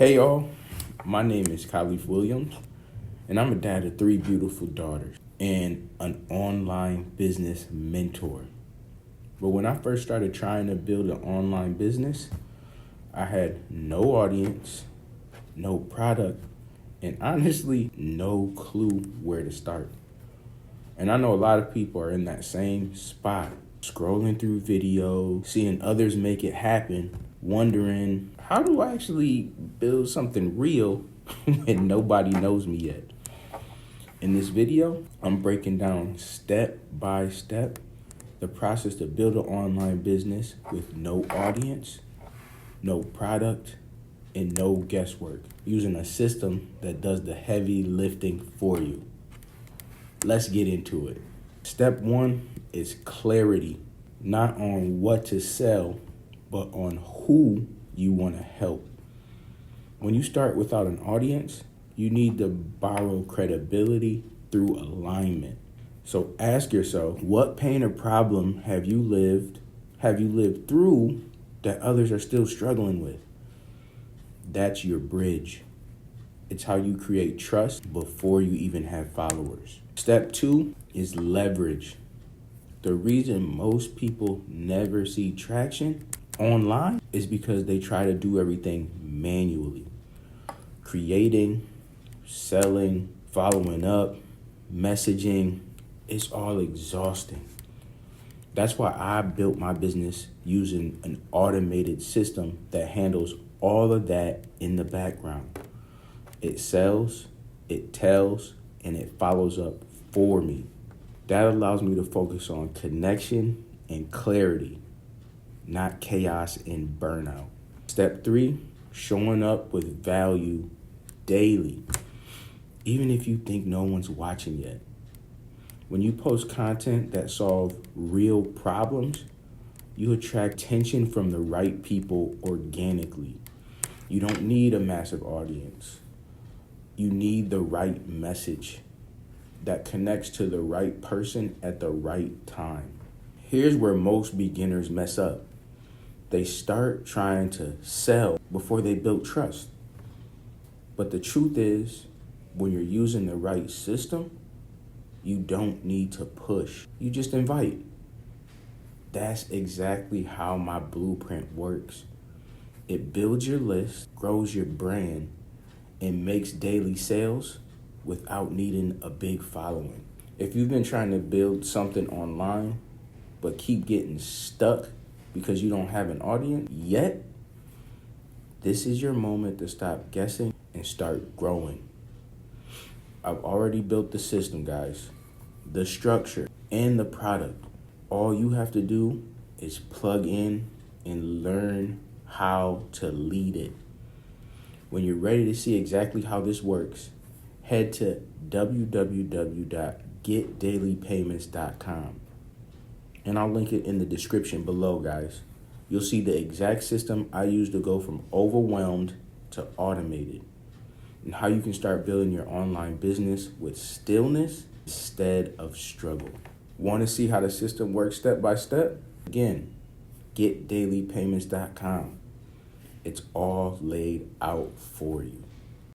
Hey y'all, my name is Kaleef Williams, and I'm a dad of 3 beautiful daughters and an online business mentor. But when I first started trying to build an online business, I had no audience, no product, and honestly, no clue where to start. And I know a lot of people are in that same spot, scrolling through videos, seeing others make it happen, wondering, how do I actually build something real when nobody knows me yet? In this video, I'm breaking down step by step the process to build an online business with no audience, no product, and no guesswork, using a system that does the heavy lifting for you. Let's get into it. Step 1 is clarity, not on what to sell, but on who you want to help. When you start without an audience, you need to borrow credibility through alignment. So ask yourself, what pain or problem have you lived through that others are still struggling with? That's your bridge. It's how you create trust before you even have followers. Step 2 is leverage. The reason most people never see traction online is because they try to do everything manually. Creating, selling, following up, messaging, it's all exhausting. That's why I built my business using an automated system that handles all of that in the background. It sells, it tells, and it follows up for me. That allows me to focus on connection and clarity, not chaos and burnout. Step 3, showing up with value daily, even if you think no one's watching yet. When you post content that solves real problems, you attract attention from the right people organically. You don't need a massive audience. You need the right message that connects to the right person at the right time. Here's where most beginners mess up. They start trying to sell before they build trust. But the truth is, when you're using the right system, you don't need to push. You just invite. That's exactly how my blueprint works. It builds your list, grows your brand, and makes daily sales without needing a big following. If you've been trying to build something online, but keep getting stuck because you don't have an audience yet, this is your moment to stop guessing and start growing. I've already built the system, guys, the structure, and the product. All you have to do is plug in and learn how to lead it. When you're ready to see exactly how this works, head to www.getdailypayments.com. And I'll link it in the description below, guys. You'll see the exact system I use to go from overwhelmed to automated, and how you can start building your online business with stillness instead of struggle. Want to see how the system works step by step? Again, getdailypayments.com. It's all laid out for you.